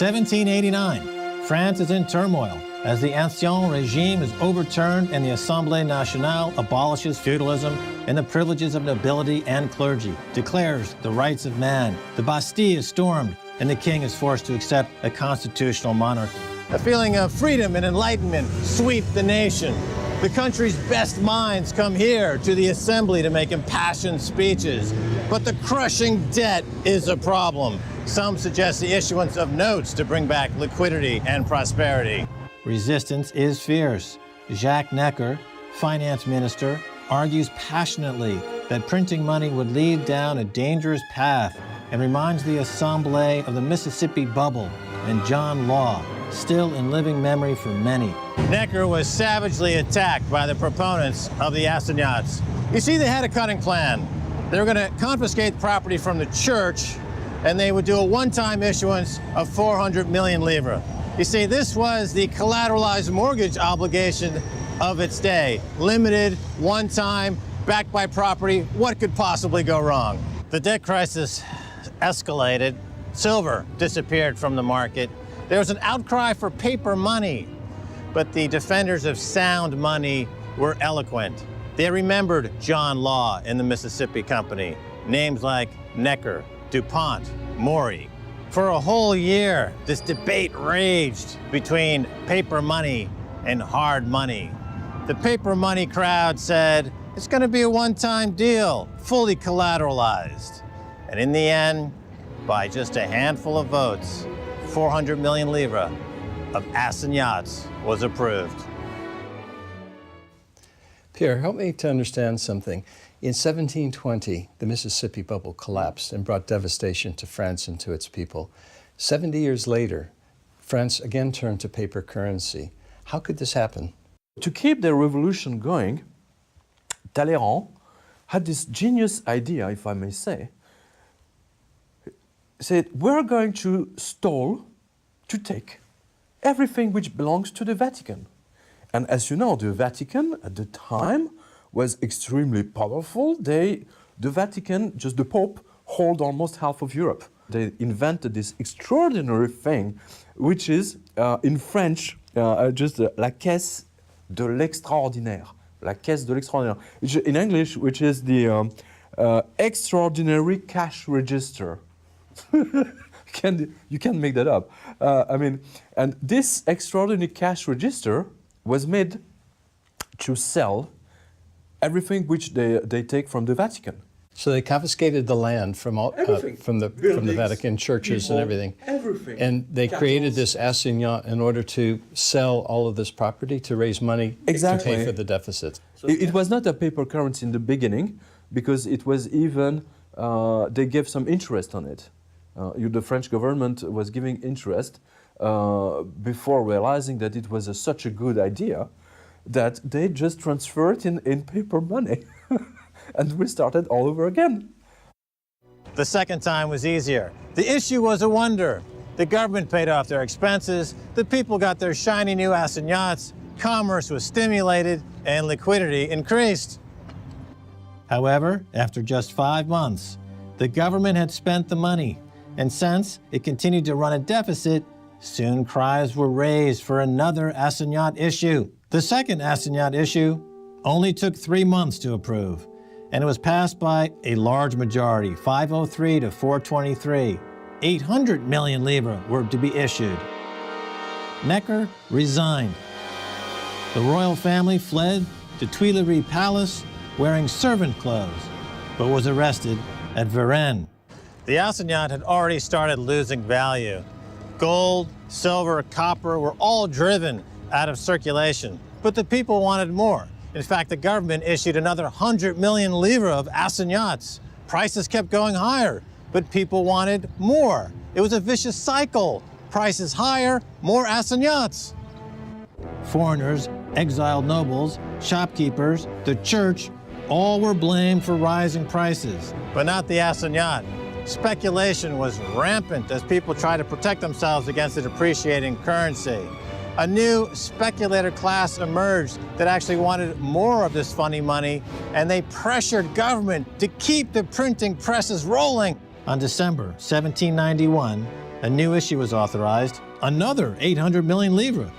1789, France is in turmoil as the Ancien regime is overturned and the Assemblée Nationale abolishes feudalism and the privileges of nobility and clergy, declares the rights of man. The Bastille is stormed and the king is forced to accept a constitutional monarchy. A feeling of freedom and enlightenment sweep the nation. The country's best minds come here to the assembly to make impassioned speeches. But the crushing debt is a problem. Some suggest the issuance of notes to bring back liquidity and prosperity. Resistance is fierce. Jacques Necker, finance minister, argues passionately that printing money would lead down a dangerous path and reminds the Assemblée of the Mississippi Bubble and John Law, still in living memory for many. Necker was savagely attacked by the proponents of the Assignats. You see, they had a cunning plan. They were going to confiscate property from the church, and they would do a one-time issuance of 400 million livres. You see, this was the collateralized mortgage obligation of its day. Limited, one-time, backed by property. What could possibly go wrong? The debt crisis escalated. Silver disappeared from the market. There was an outcry for paper money, but the defenders of sound money were eloquent. They remembered John Law in the Mississippi Company, names like Necker, DuPont, Maury. For a whole year, this debate raged between paper money and hard money. The paper money crowd said, it's going to be a one-time deal, fully collateralized. And in the end, by just a handful of votes, 400 million livres of assignats was approved. Pierre, help me to understand something. In 1720, the Mississippi bubble collapsed and brought devastation to France and to its people. 70 years later, France again turned to paper currency. How could this happen? To keep the revolution going, Talleyrand had this genius idea, if I may say. He said, we're going to take everything which belongs to the Vatican. And as you know, the Vatican at the time was extremely powerful. The Vatican, just the Pope, hold almost half of Europe. They invented this extraordinary thing, which is, in French, just la caisse de l'extraordinaire. La caisse de l'extraordinaire. Which, in English, which is the extraordinary cash register. You can't make that up. And this extraordinary cash register was made to sell everything which they take from the Vatican. So they confiscated the land from all from the Vatican churches people, and everything. Everything. And they created this assignat in order to sell all of this property to raise money to pay for the deficit. It was not a paper currency in the beginning because it was even they gave some interest on it. The French government was giving interest before realizing that it was such a good idea that they just transferred in paper money and we started all over again. The second time was easier. The issue was a wonder. The government paid off their expenses, the people got their shiny new assignats, commerce was stimulated, and liquidity increased. However, after just 5 months, the government had spent the money, and since it continued to run a deficit, soon cries were raised for another assignat issue. The second assignat issue only took 3 months to approve, and it was passed by a large majority, 503 to 423. 800 million livres were to be issued. Necker resigned. The royal family fled to Tuileries Palace wearing servant clothes, but was arrested at Varennes. The assignat had already started losing value. Gold, silver, copper were all driven out of circulation, but the people wanted more. In fact, the government issued another 100 million livres of assignats. Prices kept going higher, but people wanted more. It was a vicious cycle. Prices higher, more assignats. Foreigners, exiled nobles, shopkeepers, the church, all were blamed for rising prices, but not the assignat. Speculation was rampant as people tried to protect themselves against the depreciating currency. A new speculator class emerged that actually wanted more of this funny money, and they pressured government to keep the printing presses rolling. On December 1791, a new issue was authorized, another 800 million livres.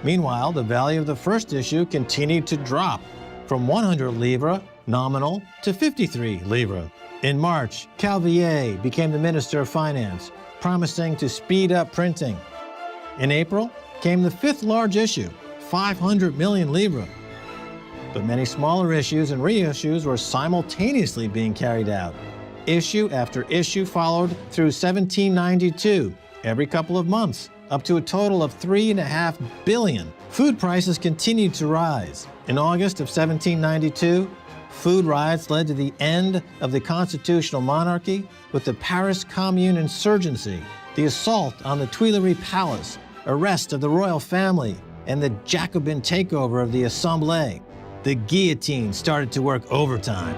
Meanwhile, the value of the first issue continued to drop from 100 livres nominal to 53 livres. In March, Calvier became the Minister of Finance, promising to speed up printing. In April came the fifth large issue, 500 million livres. But many smaller issues and reissues were simultaneously being carried out. Issue after issue followed through 1792, every couple of months, up to a total of 3.5 billion. Food prices continued to rise. In August of 1792, food riots led to the end of the constitutional monarchy with the Paris Commune insurgency, the assault on the Tuileries Palace, arrest of the royal family, and the Jacobin takeover of the Assemblée. The guillotine started to work overtime.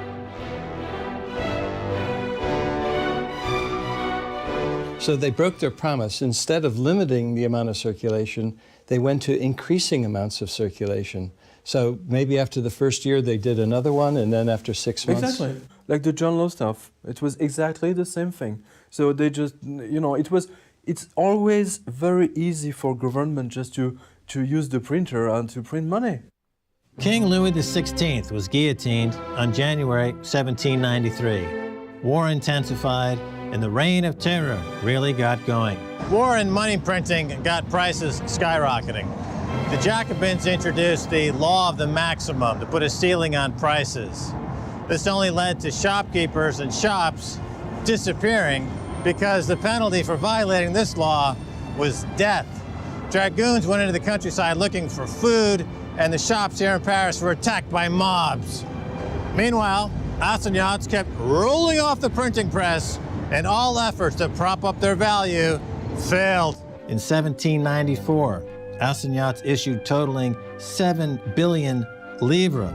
So they broke their promise. Instead of limiting the amount of circulation, they went to increasing amounts of circulation. So maybe after the first year they did another one, and then after 6 months. Exactly. Like the John Law stuff. It was exactly the same thing. So they just, it's always very easy for government just to use the printer and to print money. King Louis XVI was guillotined on January 1793. War intensified, and the Reign of Terror really got going. War and money printing got prices skyrocketing. The Jacobins introduced the law of the maximum to put a ceiling on prices. This only led to shopkeepers and shops disappearing because the penalty for violating this law was death. Dragoons went into the countryside looking for food, and the shops here in Paris were attacked by mobs. Meanwhile, Assignats kept rolling off the printing press, and all efforts to prop up their value failed. In 1794, Assignats issued totaling 7 billion livres.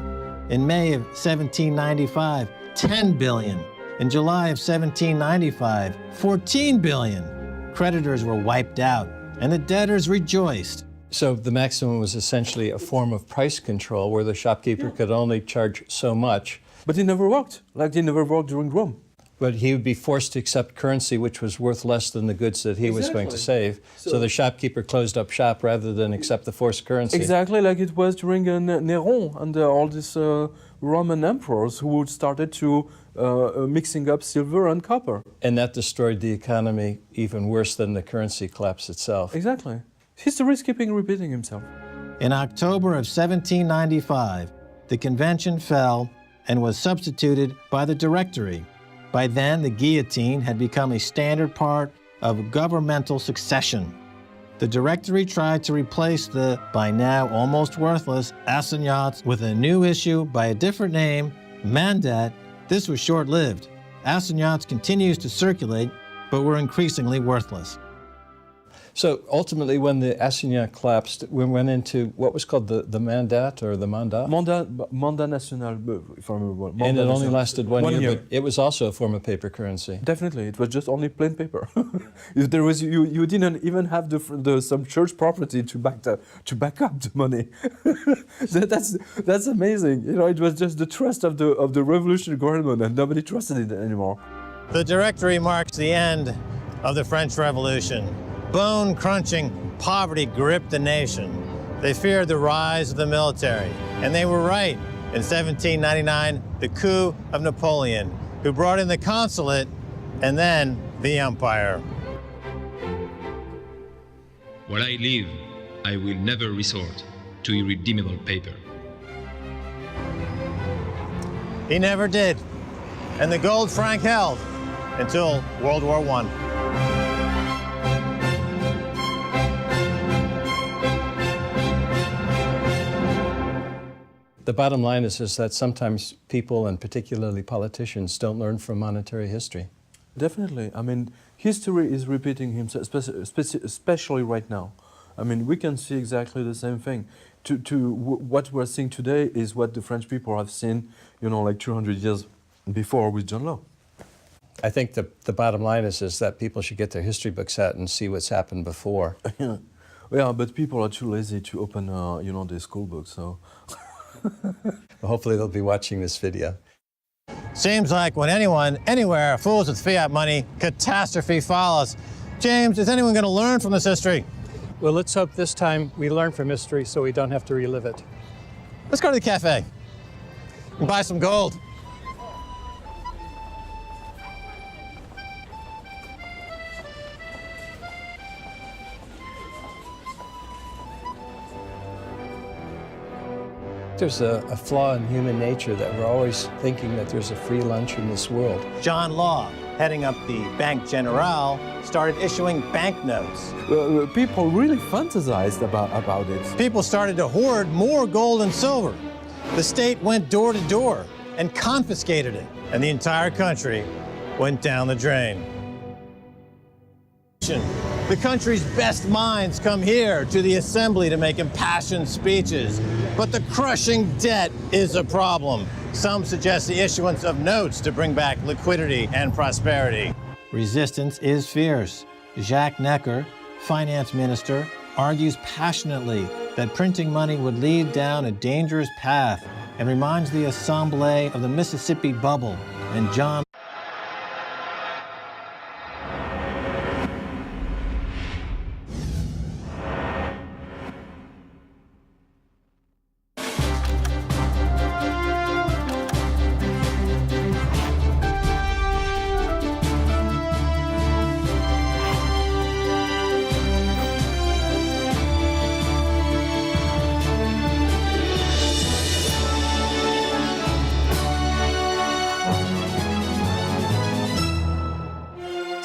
In May of 1795, 10 billion. In July of 1795, 14 billion. Creditors were wiped out, and the debtors rejoiced. So the maximum was essentially a form of price control where the shopkeeper could only charge so much. But it never worked. Like it never worked during Rome. But he would be forced to accept currency which was worth less than the goods that he was going to save. So the shopkeeper closed up shop rather than accept the forced currency. Exactly like it was during Néron and all these Roman emperors who started to mixing up silver and copper. And that destroyed the economy even worse than the currency collapse itself. Exactly. History is keeping repeating himself. In October of 1795, the convention fell and was substituted by the Directory. By then, the guillotine had become a standard part of governmental succession. The Directory tried to replace the, by now almost worthless, Assignats with a new issue by a different name, Mandat. This was short-lived. Assignats continues to circulate, but were increasingly worthless. So ultimately, when the assignat collapsed, we went into what was called the mandat or the mandat. Mandat national, if I remember well. And it only lasted one year, but it was also a form of paper currency. Definitely, it was just only plain paper. There was you didn't even have some church property to back up the money. That's amazing. It was just the trust of the revolutionary government, and nobody trusted it anymore. The Directory marks the end of the French Revolution. Bone-crunching poverty gripped the nation. They feared the rise of the military, and they were right. In 1799, the coup of Napoleon, who brought in the consulate and then the empire. While I live, I will never resort to irredeemable paper. He never did, and the gold franc held until World War I. The bottom line is that sometimes people, and particularly politicians, don't learn from monetary history. Definitely. I mean, history is repeating himself, especially right now. I mean, we can see exactly the same thing. What we're seeing today is what the French people have seen, like 200 years before with John Law. I think the bottom line is that people should get their history books out and see what's happened before. Yeah, but people are too lazy to open, their school books, so... Well, hopefully they'll be watching this video. Seems like when anyone, anywhere, fools with fiat money, catastrophe follows. James, is anyone going to learn from this history? Well, let's hope this time we learn from history so we don't have to relive it. Let's go to the cafe and buy some gold. There's a flaw in human nature that we're always thinking that there's a free lunch in this world. John Law, heading up the Banque Generale, started issuing banknotes. People really fantasized about it. People started to hoard more gold and silver. The state went door to door and confiscated it, and the entire country went down the drain. The country's best minds come here to the assembly to make impassioned speeches, but the crushing debt is a problem. Some suggest the issuance of notes to bring back liquidity and prosperity. Resistance is fierce. Jacques Necker, finance minister, argues passionately that printing money would lead down a dangerous path and reminds the Assembly of the Mississippi bubble and John.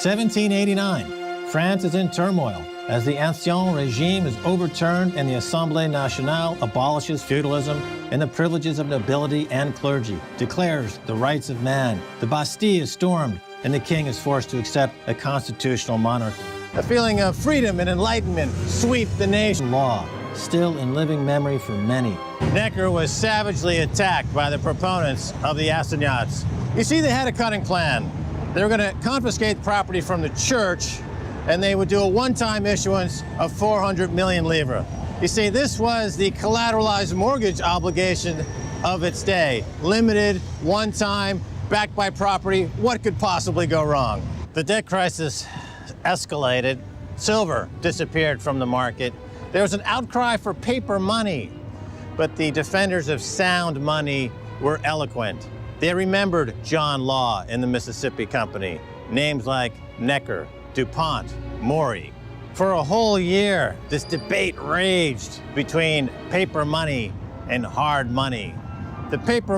(1789). France is in turmoil as the Ancien regime is overturned and the Assemblée nationale abolishes feudalism and the privileges of nobility and clergy, declares the rights of man. The Bastille is stormed and the king is forced to accept a constitutional monarchy. A feeling of freedom and enlightenment sweep the nation. Law, still in living memory for many. Necker was savagely attacked by the proponents of the Assignats. You see, they had a cutting plan. They were going to confiscate property from the church, and they would do a one-time issuance of 400 million livres. You see, this was the collateralized mortgage obligation of its day. Limited, one-time, backed by property. What could possibly go wrong? The debt crisis escalated. Silver disappeared from the market. There was an outcry for paper money, but the defenders of sound money were eloquent. They remembered John Law in the Mississippi Company, names like Necker, DuPont, Maury. For a whole year, this debate raged between paper money and hard money. The paper